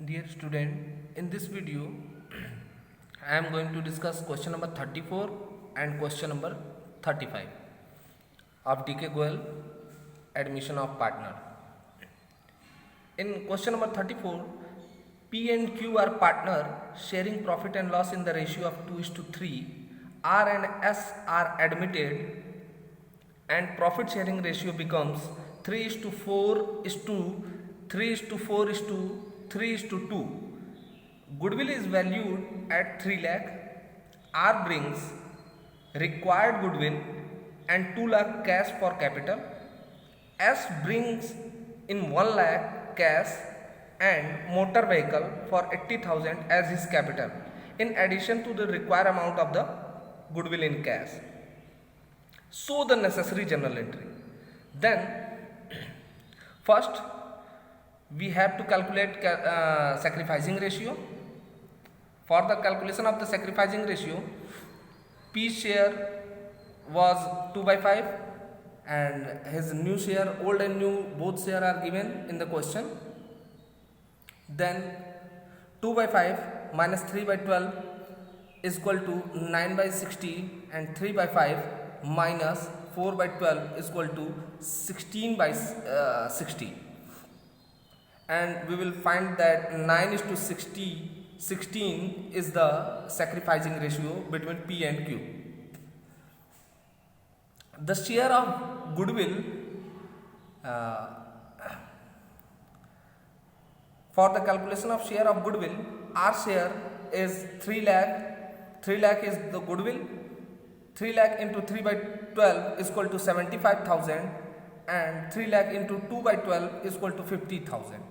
Dear student, in this video, I am going to discuss question number 34 and question number 35 of DK Goel admission of partner. In question number 34, P and Q are partner sharing profit and loss in the ratio of 2:3. R and S are admitted and profit sharing ratio becomes 3:4:3:4:3:2. Goodwill is valued at 3 lakh. R brings required goodwill and 2 lakh cash for capital. S brings in 1 lakh cash and motor vehicle for 80,000 as his capital in addition to the required amount of the goodwill in cash. Show the necessary journal entry. Then first we have to calculate sacrificing ratio. For the calculation of the sacrificing ratio, P share was 2/5 and his new share, old and new both share are given in the question. Then 2/5 minus 3/12 is equal to 9/60 and 3/5 minus 4/12 is equal to 16/60, and we will find that 9:60 16 is the sacrificing ratio between P and Q. The share of goodwill for the calculation of share of goodwill, our share is 3 lakh. 3 lakh is the goodwill. 3 lakh into 3/12 is equal to 75,000 and 3 lakh into 2/12 is equal to 50,000.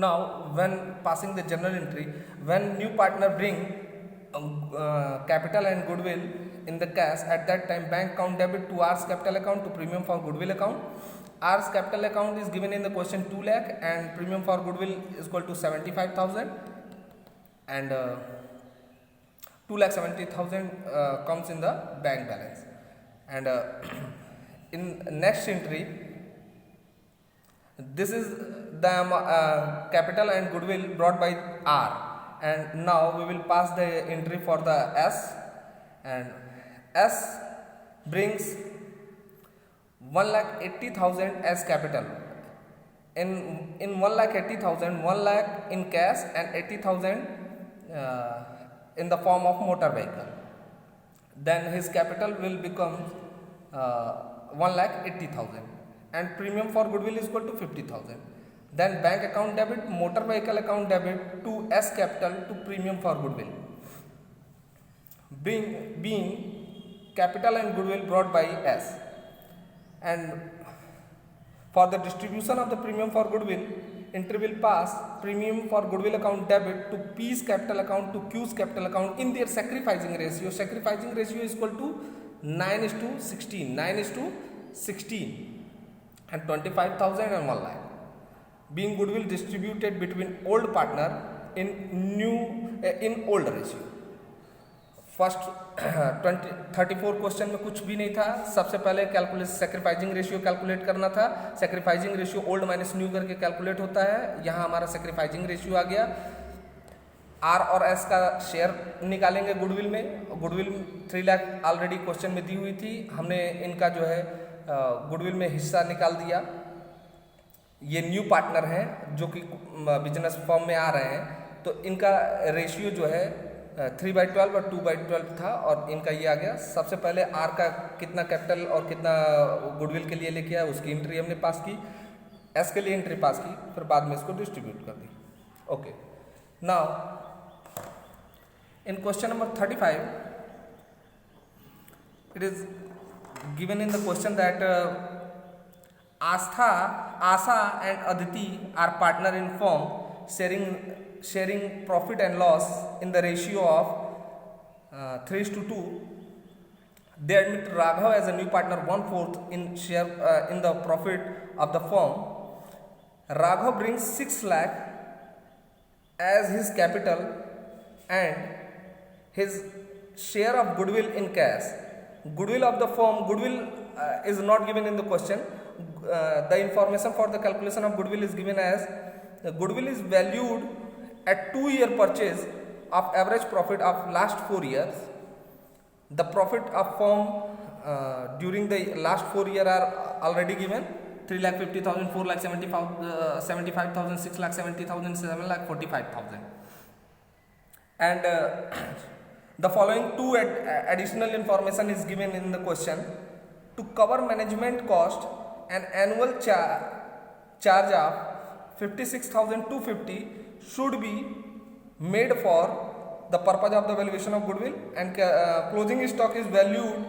Now when passing the journal entry, when new partner bring capital and goodwill in the cash, at that time bank account debit to R's capital account to premium for goodwill account. R's capital account is given in the question 2 lakh and premium for goodwill is equal to 75,000 and 2,70,000 comes in the bank balance. And in next entry, this is the capital and goodwill brought by R, and now we will pass the entry for the S, and S brings 1,80,000 as capital. In 1,80,000, 1 lakh in cash and 80,000 in the form of motor vehicle. Then his capital will become 1,80,000 and premium for goodwill is equal to 50,000. Then bank account debit, motor vehicle account debit to S capital to premium for goodwill. Being capital and goodwill brought by S, and for the distribution of the premium for goodwill, entry will pass premium for goodwill account debit to P's capital account to Q's capital account in their sacrificing ratio. Sacrificing ratio is equal to 9:16, 9:16 and 25,000 and 1 lakh. Being goodwill distributed between old partner in old ratio. First 34 question में कुछ भी नहीं था. सबसे पहले calculate sacrificing ratio calculate करना था. Sacrificing ratio old minus new करके कैलकुलेट होता है. यहाँ हमारा सेक्रीफाइजिंग रेशियो आ गया. आर और एस का शेयर निकालेंगे गुडविल में. गुडविल 3 लाख ऑलरेडी क्वेश्चन में दी हुई थी. हमने इनका जो है गुडविल में हिस्सा निकाल दिया. ये न्यू पार्टनर हैं जो कि बिजनेस फॉर्म में आ रहे हैं, तो इनका रेशियो जो है 3/12 और 2/12 था और इनका ये आ गया. सबसे पहले आर का कितना कैपिटल और कितना गुडविल के लिए लेके आया उसकी एंट्री हमने पास की. एस के लिए एंट्री पास की, फिर बाद में इसको डिस्ट्रीब्यूट कर दी. Okay, now in question number 35 it is given in the question that Asha and Aditi are partner in firm sharing profit and loss in the ratio of 3:2. They admit Raghav as a new partner 1/4 in share in the profit of the firm. Raghav brings 6 lakh as his capital and his share of goodwill in cash. Goodwill of the firm, goodwill is not given in the question. The information for the calculation of goodwill is given as the goodwill is valued at 2-year purchase of average profit of last 4 years. The profit of firm during the last 4 years are already given: 3,50,000, 4,75,000, 6,70,000, 7,45,000. And the following two additional information is given in the question. To cover management cost, an annual charge of 56,250 should be made for the purpose of the valuation of goodwill, and closing stock is valued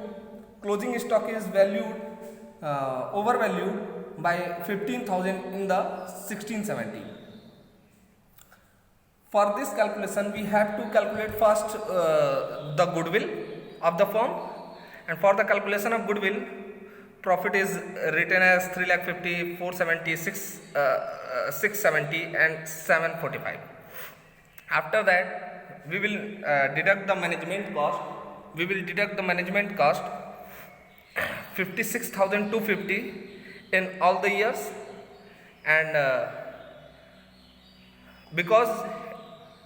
overvalued by 15,000 in the 1670. For this calculation, we have to calculate first the goodwill of the firm, and for the calculation of goodwill, profit is written as 3,50,000, 476, 670 and 745. After that, we will deduct the management cost. 56,250 in all the years, and because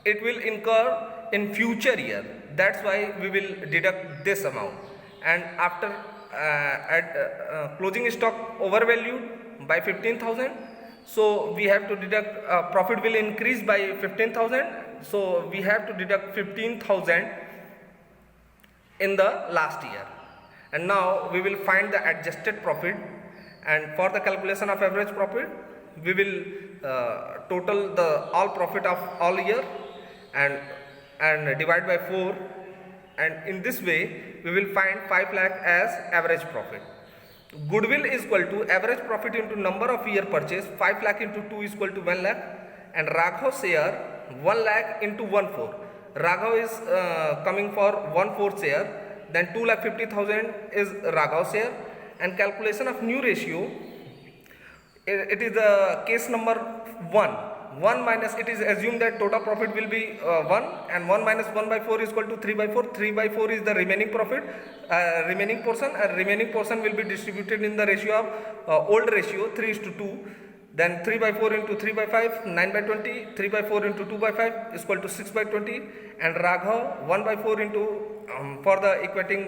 it will incur in future year, that's why we will deduct this amount. And after closing stock overvalued by 15,000, so we have to deduct, profit will increase by 15,000, so we have to deduct 15,000 in the last year. And now we will find the adjusted profit, and for the calculation of average profit, we will total the all profit of all year and divide by 4, and in this way we will find 5 lakh as average profit. Goodwill is equal to average profit into number of year purchase. 5 lakh into 2 is equal to 1 lakh, and Raghav share 1 lakh into 1/4. Raghav is coming for 1/4 share, then 2,50,000 is Raghav share. And calculation of new ratio, it is the case number 1. 1 minus, it is assumed that total profit will be 1, and 1 minus 1/4 is equal to 3/4. 3/4 is the remaining profit, remaining portion, and remaining portion will be distributed in the ratio of old ratio 3:2. Then 3/4 into 3/5, 9/20. 3/4 into 2/5 is equal to 6/20. And Raghav 1/4 into for the equating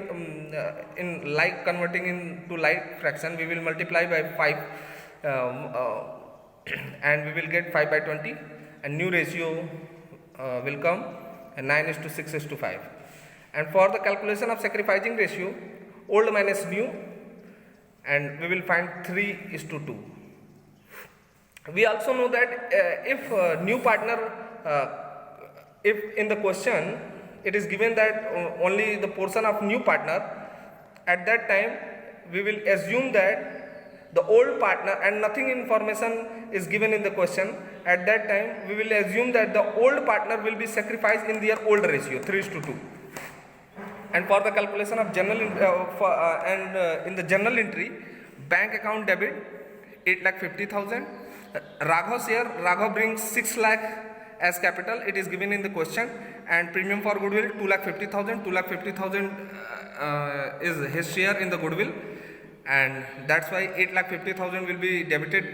in like converting into like fraction, we will multiply by 5 and we will get 5/20, and new ratio will come 9:6:5. And for the calculation of sacrificing ratio, old minus new, and we will find 3:2. We also know that if new partner, if in the question it is given that only the portion of new partner, at that time we will assume that the old partner, and nothing information is given in the question, at that time we will assume that the old partner will be sacrificed in their old ratio 3:2. And for the calculation of general in the journal entry, bank account debit 8,50,000. Raghav share, Raghav brings 6 lakh as capital, it is given in the question, and premium for goodwill 2,50,000. 2,50,000 is his share in the goodwill, and that's why 8,50,000 will be debited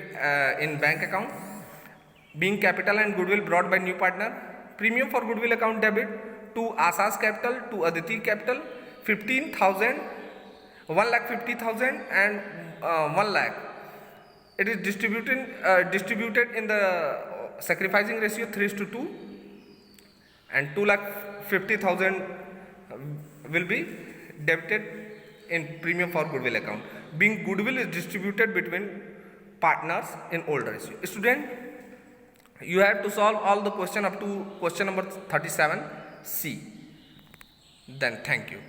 in bank account. Being capital and goodwill brought by new partner, premium for goodwill account debit to Asa's capital, to Aditi capital 15,000, 1,50,000 and 1 lakh. It is distributed in the sacrificing ratio 3:2, and 2,50,000 will be debited in premium for goodwill account. Being goodwill is distributed between partners in old ratio. Student, you have to solve all the question up to question number 37C. Then thank you.